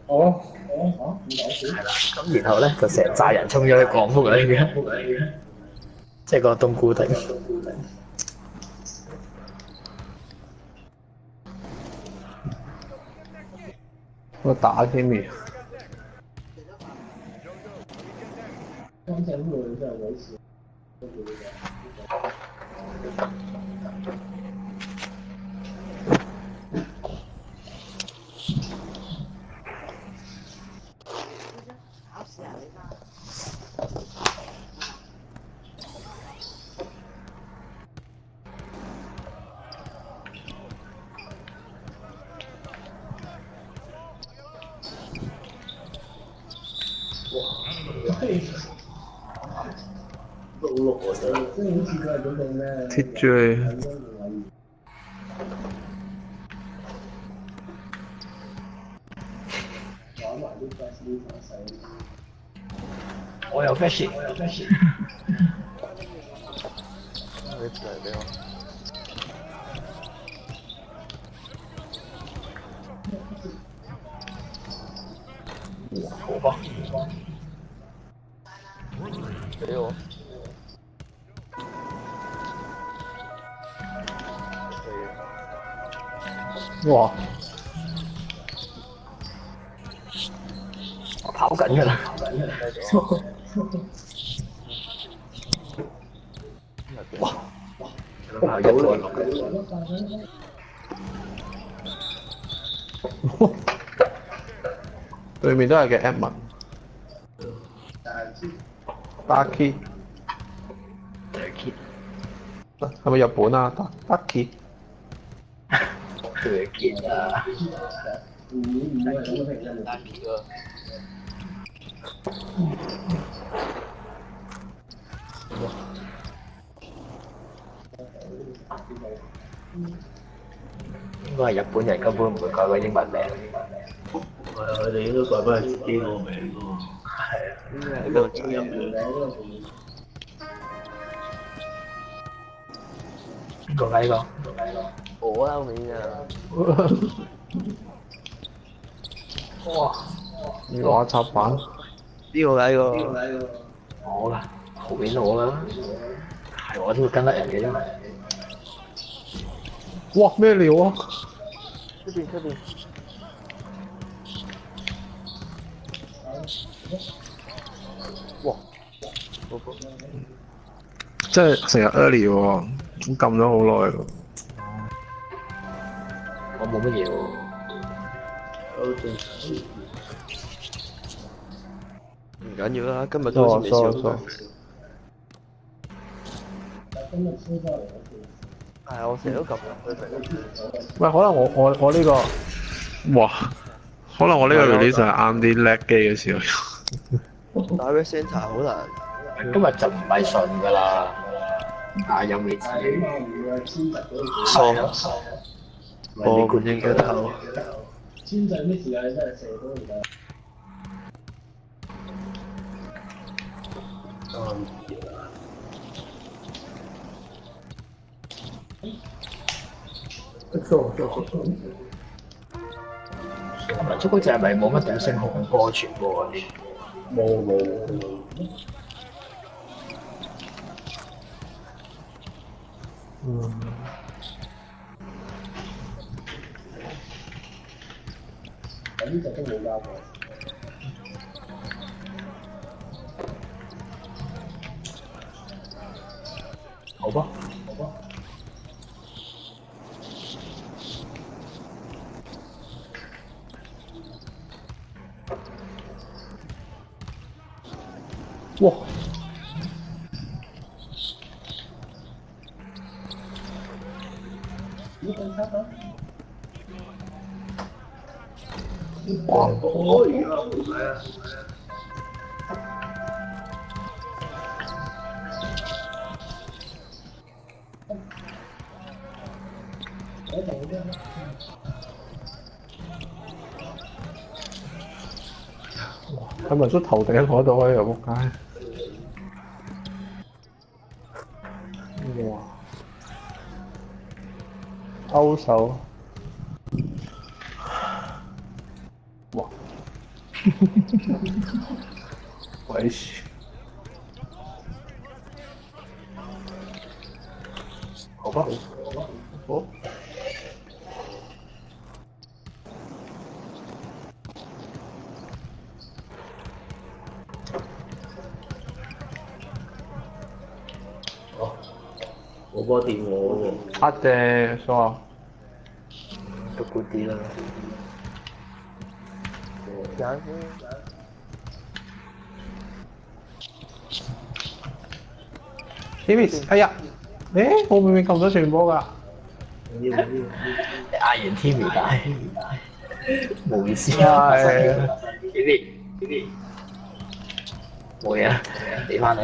哦，係啦，咁然後咧就成扎人衝咗去廣福裏嘅，即係個冬菇亭。我打添嘅。貼住你。我有 flash，你嚟俾我。好吧。俾我。哇！我跑緊㗎啦。哇！跑一個落嘅。對面都係嘅 Edmond。Ducky。係咪日本啊？Ducky。對見啊！單皮啊！應該係日本人根本唔會改個英文名。係啊，佢哋應該改翻自己個名咯。係啊。應該係一個主任嘅。邊個㗎呢個？我啊，尾啊！哇！我插板。邊個㗎呢個？我㗎，後面我㗎，係我都會跟得人嘅啫嘛。哇！咩料啊？出邊。哇！即係成日 early 喎，撳咗好耐喎。我冇乜嘢喎。唔緊要啦，今日都好似未少。係我成日都撳入去。喂，可能我呢個，哇！可能我呢個 release 係啱啲叻機嘅時候。打 Recenter 好難。今日就唔係順㗎啦，但係有未知。錯。我唔應該投。文竹嗰隻係咪冇乜點升紅波傳播嗰啲？冇。呢隻都冇交過。好吧。哇！哇！佢咪出頭頂嗰度啊！又仆街。哇！勾手。哇！危險！好吧，好。我波掂我喎。啊謝錯。都good啲啦。揀先。Timmy，哎呀，誒，我明明撳咗傳波㗎。你嗌完 Timmy 但係冇意思啊！係。 Timmy，冇嘢啦，俾翻你。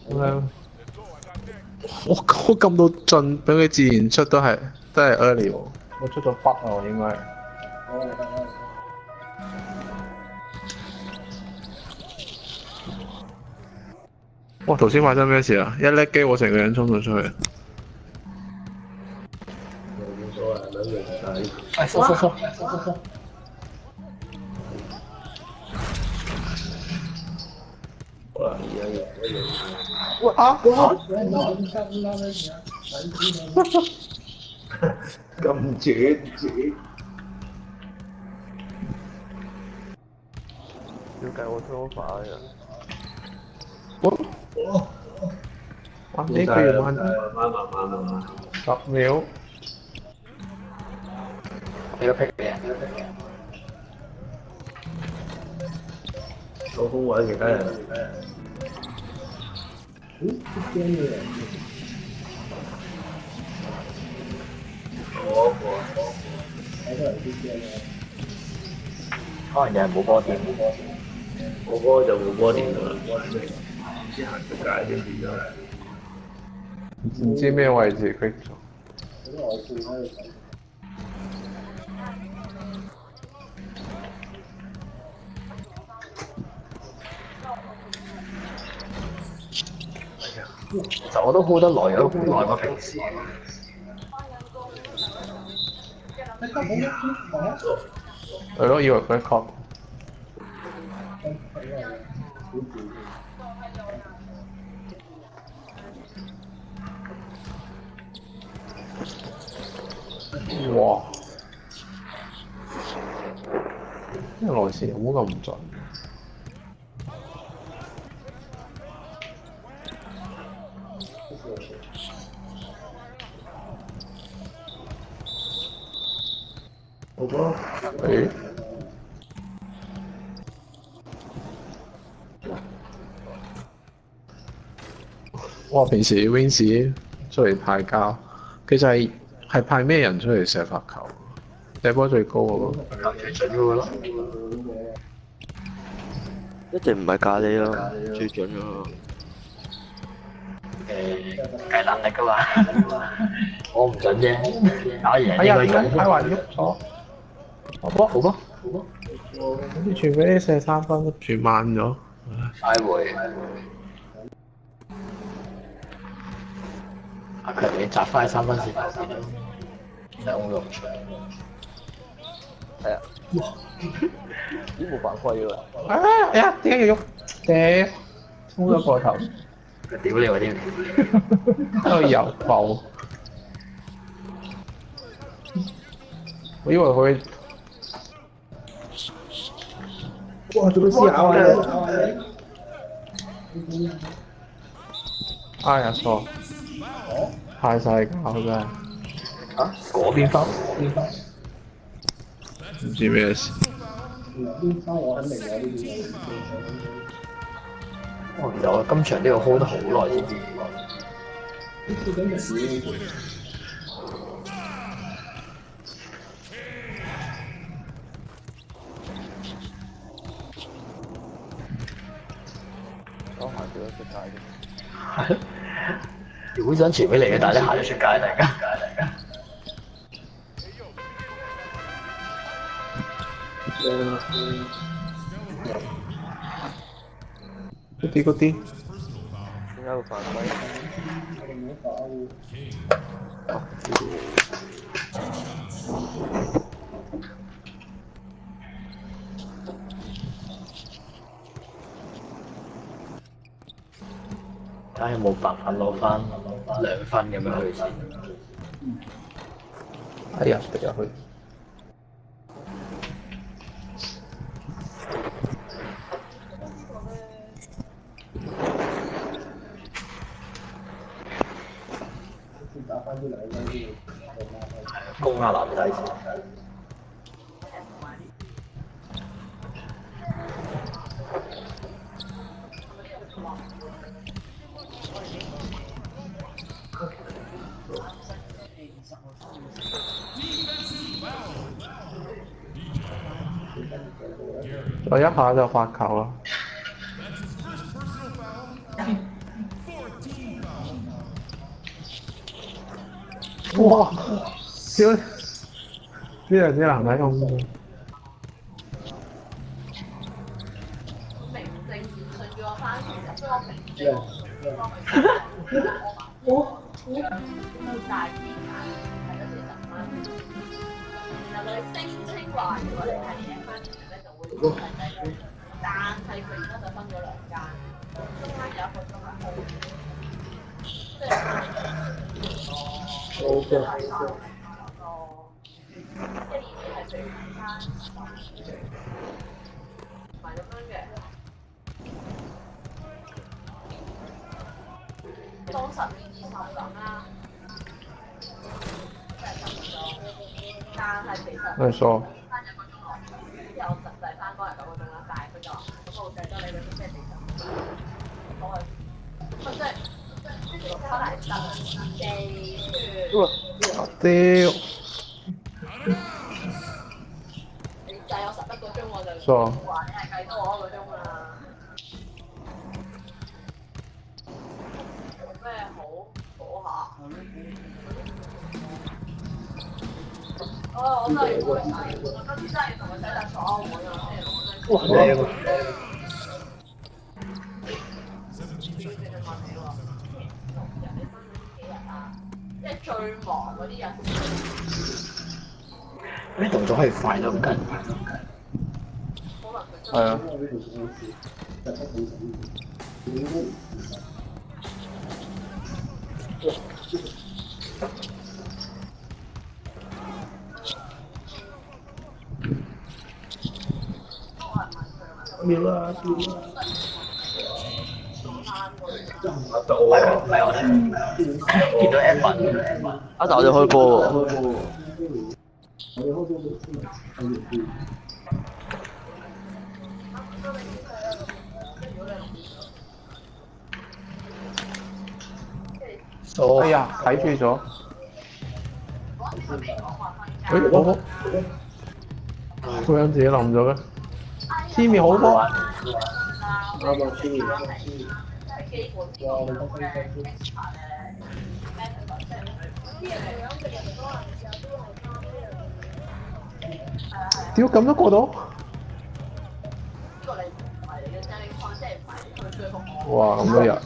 咁樣，我撳到盡，俾佢自然出都係 early 喎。我出咗筆啊，我應該。哇！頭先發生咩事啊？一叻機我成個人衝咗出去。冇所謂，兩樣睇。哎，收。哇！而家又啊！咁絕。要計我 sofa 嘅。哇！呢個要慢慢。10秒。俾個 pick 你啊！攞空位其他人。可能有人冇波點。我波就冇波掂㗎啦，唔知行出界先變咗。唔知咩位置 quick 咗。其實我都 hold 得耐咗，好耐過平時。係咯，以為佢 cut。哇！呢個內線有冇咁唔準？好波。誒？哇！平時 Wins 出嚟派膠，其實係派咩人出嚟射發球？射波最高嗰個。最準嗰個咯。一定唔係咖喱咯，最準嗰個。計能力㗎嘛，我唔準啫，打贏哎呀，應該準。太環喐咗。好波，好波。好似傳俾你射3分，傳慢咗。快回。阿強，你擲翻3分線先，兩個。係啊。咦冇犯規喎。哎呀，點解要喐？頂，衝咗過頭。屌你喎屌！喺度遊浮。我以為佢。哇！做咩思考啊？哎呀，錯。派晒膠真係。啊？嗰邊分？唔知咩事。哦，其實我今場都要 hold 得好耐先至。我行咗出界啫。係咯。好想傳俾你嘅，但係你行咗出界突然間。嗰啲。點解會犯規？睇下有冇辦法攞翻2分咁樣去先。哎呀，滴入去。攻下籃底先。我一下就發球啦。哇！屌，呢兩隻男仔咁。但係佢而家就分咗2間，中間有一個中係 O， 即係一年係4間，唔係咁樣嘅。當10年20咁啦，但係其實你錯。有實際翻工係9個鐘啦，但係佢就話咁我計得你嗰啲咩地震，我係即係可能屌！你計我11個鐘我就錯。話你係計多我1個鐘啦。有咩好講下？我真係唔會洗，我今次真係同佢洗晒所有碗啊！哇，靚喎！即係最忙嗰啲人。啲動作可以快到咁緊。係啊。妙啦！唔係我哋見到 Evan， 一打就開波喎。哎呀，睇住咗。我個人自己冧咗咩？Timmy 好波。啱啊，Timmy。屌咁都過到？哇！咁多人。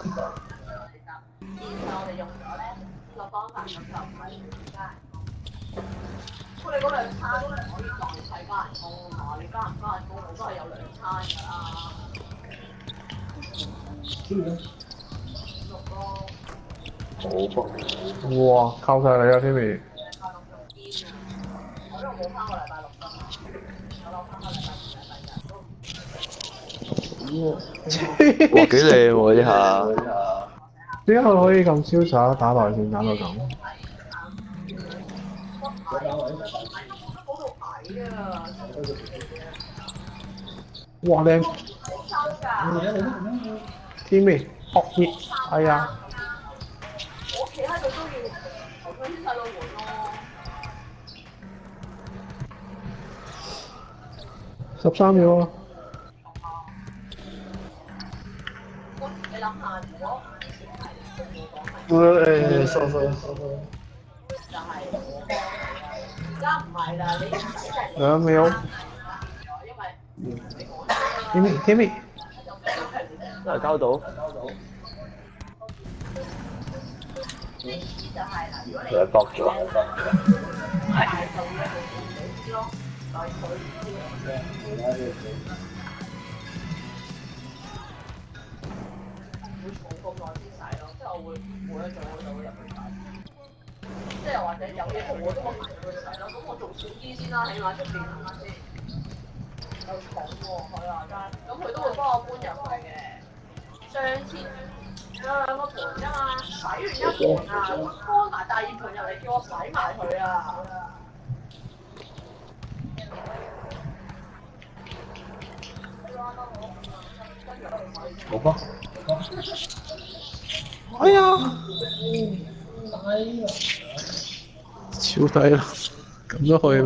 你嗰2餐唔可以當你睇加人工啊嘛？你加唔加人工，我都係有2餐㗎啦。哇！靠晒你啊，Timmy！我因為冇翻過禮拜6㗎嘛，我諗翻個禮拜2、禮拜日都。哇，幾靚喎呢下！點解佢可以咁瀟灑打內線打到咁？哇靚 ！Timmy 學熱，係啊！我企喺度都要同佢啲細路換咯。13秒啊！你諗下，如果以前係收收。就係而家唔係啦，你唔使係2秒。因為Timmy，真係交到。就係啦，如果你佢搏咗。係就要你咯，來取會儲咁耐先使咯。會冇得做，我就會入去睇。即係或者有嘢我都會行入去睇咯。咁我做少啲先啦，起碼出邊係咪先？有重喎佢話齋，咁佢都會幫我搬入去嘅。上次有兩個盤啫嘛，洗完一盤啊，搬埋第二盤入嚟叫我洗埋佢啊！好吧。哎呀！超低啦，咁都可以。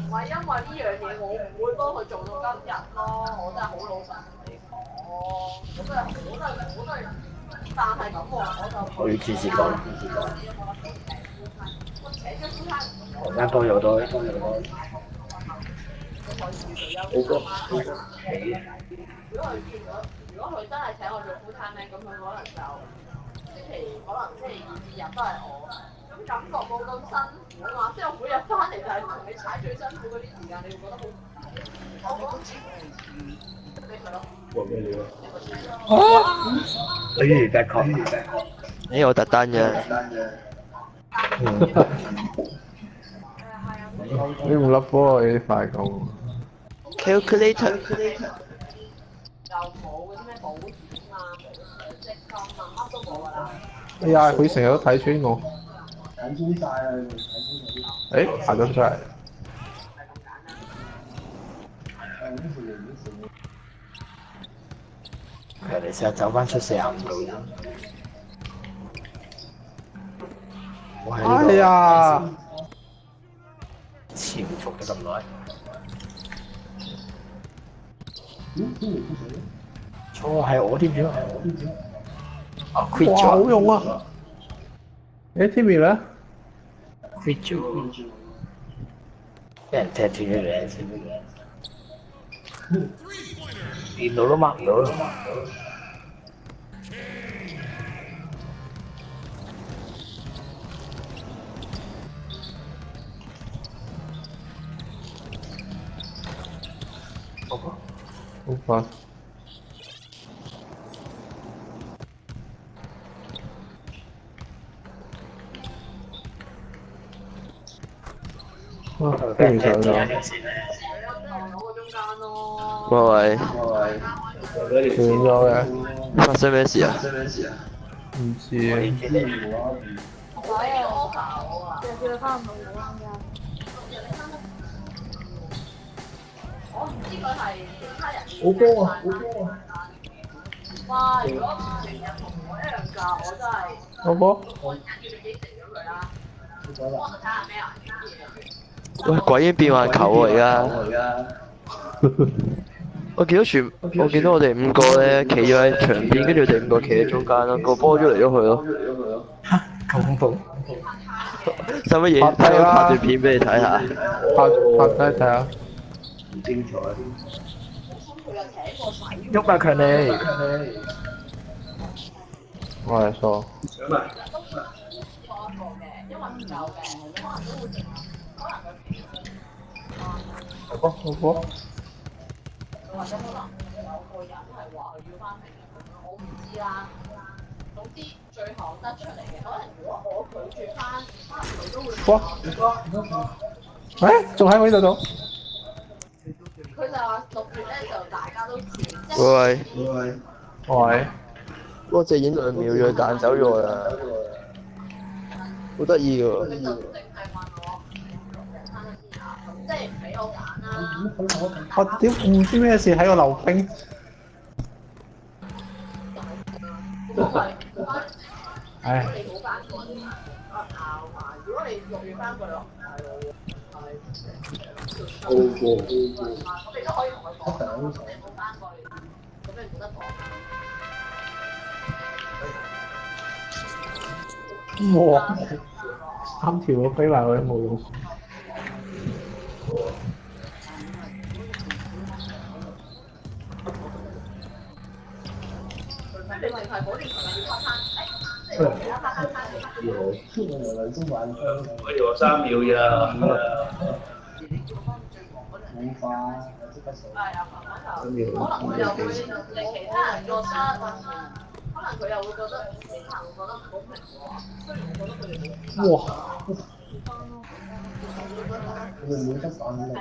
唔係因為呢樣嘢，我唔會幫佢做到今日咯。我真係好老實同你講，我真係，但係咁喎，我就我要支持講。我請咗夫餐，我間多又多。如果佢真係請我做夫餐咧，咁佢可能就星期二至日都係我。咁感覺冇咁辛苦啊嘛，即係我每日翻嚟就係同你踩最辛苦嗰啲時間，你會覺得好。我講俾佢咯。過咩料不如 back 你有特單嘅。你唔甩波你啲快攻。Calculator。又冇嗰啲咩保險啊、積金啊，乜都冇㗎啦。哎呀，佢成日都睇穿我。睇穿晒啊！誒，行咗出嚟。人哋成日走翻出45度。哎呀！潛伏咗咁耐。錯係我添點？啊 quit 哇，好用啊！誒 Timmy 咧 quit 咗，俾人踢斷咗兩次。電腦都 mark 唔到啦。好快。啊，跟住上咗。係啊，即係攞個中間咯。喂，斷咗嘅。發生咩事啊？唔知啊。我係 offer 我啊。我唔知佢係其他人。好高啊！好高啊！哇！如果成日同我一樣價，我真係。好波。我忍住自己食咗佢啦。我睇下咩啊？喂，鬼影變幻球喎而家。我見到我哋五個咧企咗喺牆邊，跟住我哋五個企喺中間咯，個波喐嚟喐去咯。咁恐怖！使乜嘢？拍段片俾你睇下。拍低睇下。唔精彩。佢又請過洗。喐啊強尼！我係錯。想埋。都錯一個嘅，因為唔夠嘅，可能都會可能佢。好波，好波。或者可能有個人係話佢要翻平衡咯，我唔知啦。總之最後得出嚟嘅，可能如果我拒絕翻，可能佢都會。哇！誒，仲喺我呢度做。佢就話6月咧就大家都知。喂。嗰隻影2秒就彈走咗啦，好得意喎。佢就淨係問我咁即係唔俾我揀啦。我屌唔知咩事喺度溜冰。唉。你冇翻過，拗埋。如果你6月翻過落，高波。咁你都可以同佢講，咁你冇翻過嚟，咁你冇得講。哇！3條都飛埋去都冇用。你明係嗰段時間要拍即係其他拍攤餐我條3秒咋。係啊，可能佢又會令其他人覺得，可能佢又會覺得其他人會覺得唔公平喎。雖然我覺得佢哋冇。哇！係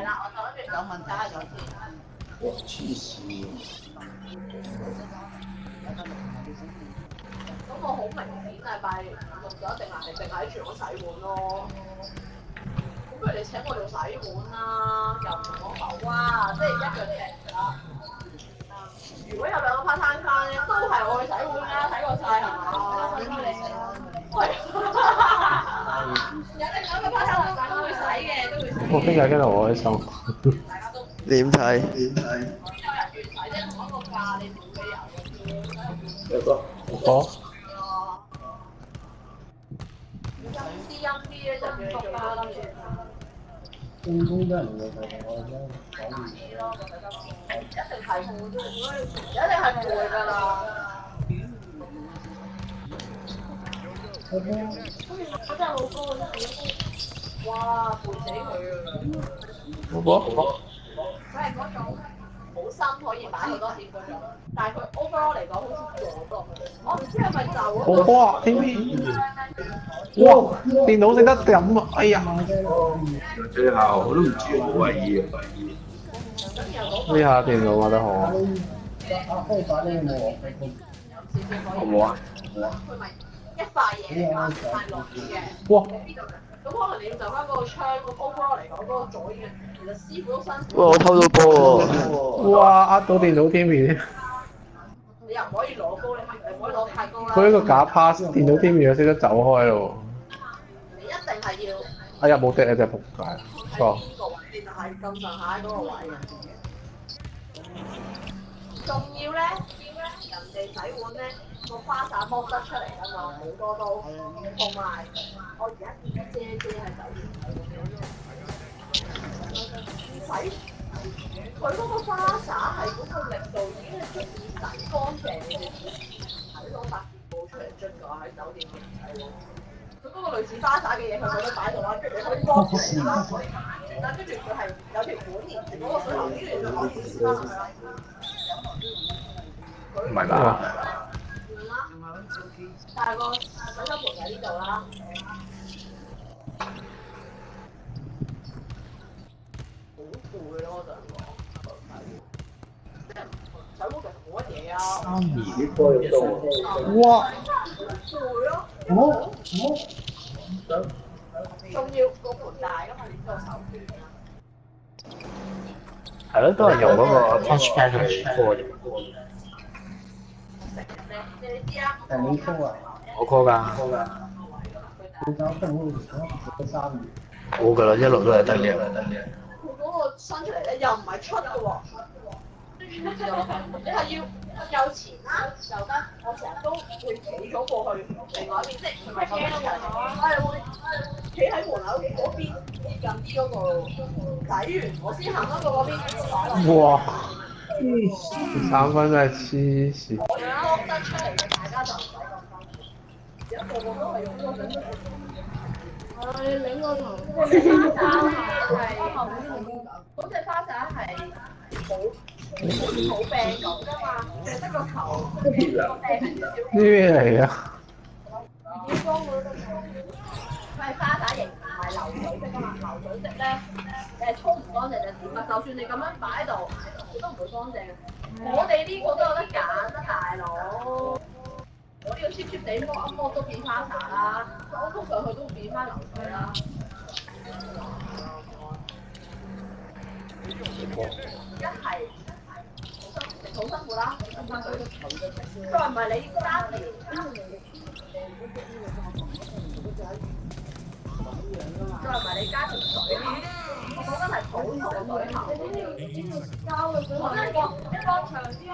啦，我就諗住有問題咗先。哇！黐線。咁我好明顯係拜六咗，定係住我洗碗咯。咁不如你請我做洗碗啦，又唔同我浮啊，即係一樣嘢啦。如果有2個 part time 翻咧，都係我去洗碗啦，睇過晒係嘛？係。有另外一個 part time 都會洗嘅，都會洗。我傾偈傾到好開心。大家都點睇？有人願洗，即係同一個價，你冇理由嘅。有個。我陰啲咧就叫你做啦，諗住。正宗真係唔會係我一定係攰㗎啦。我真係好高啊！哇，攰死佢啊！佢係嗰種好深可以擺好多碟嗰種，但係佢 overall 嚟講好似做多。我唔知係咪就哇！TV 哇！電腦識得咁啊！哎呀！最後我都唔知好鬼意啊！呢下電腦玩得好啊！好唔好啊？佢咪一塊嘢嚟㗎，係落雨嘅。哇！咁可能你要就翻嗰個窗個 overall 嚟講，嗰個左嘅其實師傅都辛苦。哇！我偷到波喎！哇！呃到電腦 TV 你又唔可以攞高，你唔可以攞太高啦。佢呢個假 pass 電腦 TV 又識得走開咯你一定係要。哎呀冇敵啊！真係仆街，錯。邊個位？你就係咁上下嗰個位嘅。仲要咧，人哋洗碗咧個花灑剝得出嚟㗎嘛，好多都。同埋我而家見姐係酒店洗，佢嗰個花灑係嗰個力度已經係足以洗乾淨你哋睇到發熱布出嚟捽㗎喺酒店嘅洗碗。佢嗰個類似花灑嘅嘢，佢覺得擺度啦，跟住你可以剝出嚟啦，可以反轉啦，跟住佢係有條管連住嗰個水喉，跟住就可以黐翻落去。唔係吧？但係個洗手盆喺呢度啦。好攰咯，我想講。即係洗碗其實冇乜嘢啊。啲波要到。哇！攰咯。仲要個盤大㗎嘛，你個手段。係咯，都係用嗰個 touchpad 去過嘅。你知啊？我 call 㗎。冇㗎啦，一路都係得嘅。佢嗰個伸出嚟咧，又唔係出嘅喎。你係要右前啦，右得。我成日都會企咗過去另外一邊，即係唔係企喺門口，我係會企喺門口嗰邊近啲嗰個洗完，我先行得過嗰邊。哇！3分真係黐線。我剝得出嚟嘅，大家就唔使咁擔心。而家個個都係用嗰個水。你擰個頭。嗰隻花灑係冇病咁㗎嘛，淨係得個頭個病係少少。呢咩嚟㗎？佢係花灑型，唔係流水式㗎嘛。流水式咧，沖唔乾淨就點啊？就算你咁樣擺喺度，佢都唔會乾淨。我哋呢個都有得揀啊，大佬！我呢個 cheap cheap 地剝一剝都變花灑啦，我通上去都變翻流水啦。一係好辛苦啦，再唔係你加條，再唔係你加條水，我覺得係普通嘅水喉。我真係講一個長啲嘅，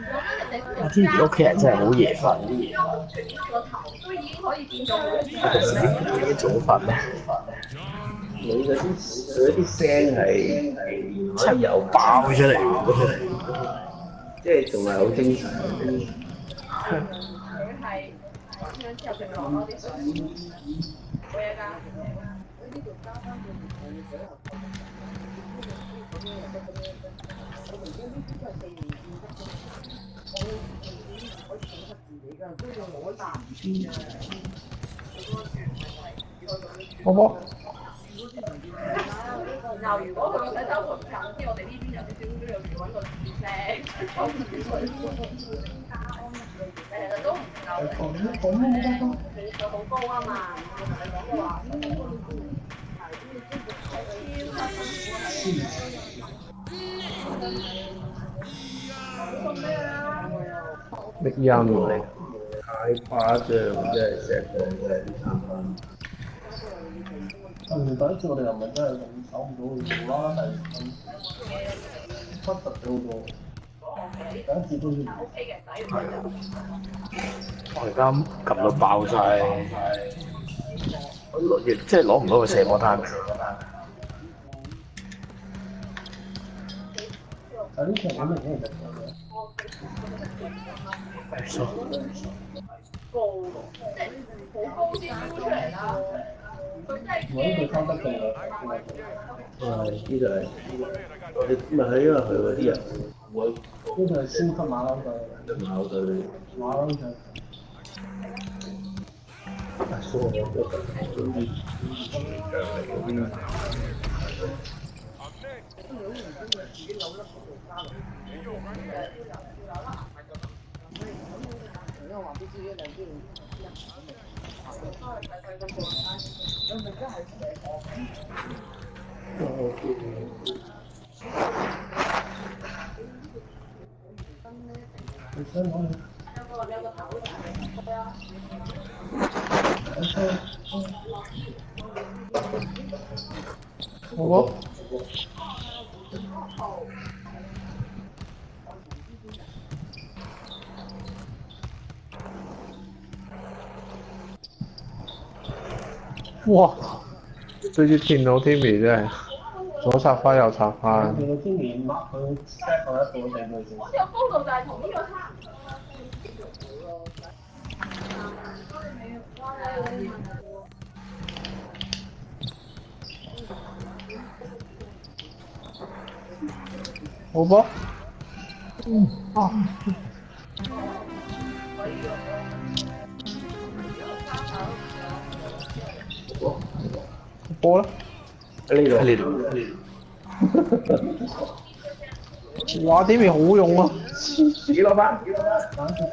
我真係我知你屋企人真係好夜瞓。個頭都已經可以見到每一隻啲做法咧，你嗰啲聲係有爆出嚟喎！即係仲係好精神。佢係咁樣之後佢落多啲水，冇嘢㗎。好冇？然後如果佢個洗手盆近啲，我哋呢邊有啲少少又要揾個紙聲，咁水其實都唔夠嘅，佢好高啊嘛，我同你講過話。力音喎，太誇張，真係成個2、3分。第一次我哋又唔係真係咁守唔到佢做啦，但係忽突咗好多。第一次都要。我而家撳到爆晒，即係攞唔到個射波單。但係呢場好明顯係高喎，即係好高先飆出嚟啦。佢真係我呢度收得勁嘅。呢度係我哋咪係因為佢嗰啲人會呢度係超級馬騮隊。馬隊。馬騮隊。好冇？哇！對住電腦天微真係左插翻右插翻。佢個天面抹佢 set 到一個地步先。好似個高度就係同呢個差唔好波？啊！波啦！呢度。哇！天微好用啊！幾攞翻？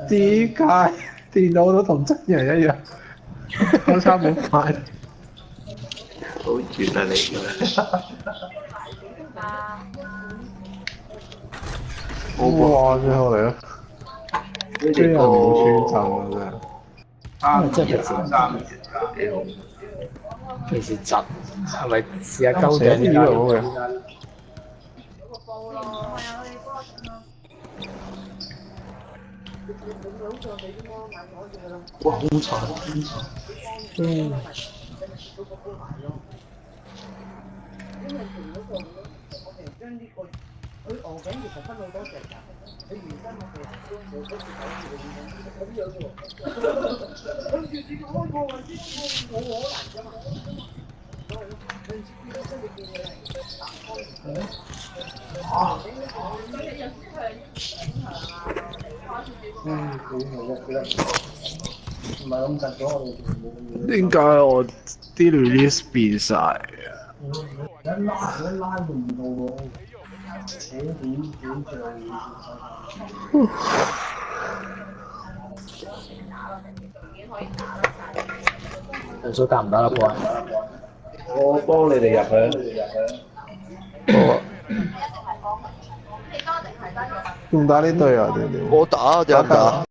點解電腦都同真人一樣？相差好快。好遠啊你㗎！哇！最後嚟啦！呢居然個冇穿陣啊！即係平時幾好。平時窒，係咪試下真係鳩寫啲頂喎嘅。哇！好慘，唔係咁窒咗我哋冇。點解我啲 release 變晒嘅？一拉就唔到喎，扯點像。人數打唔打得過啊？我幫你哋入去。好啊！仲打呢隊啊？定點？我打，點解唔打？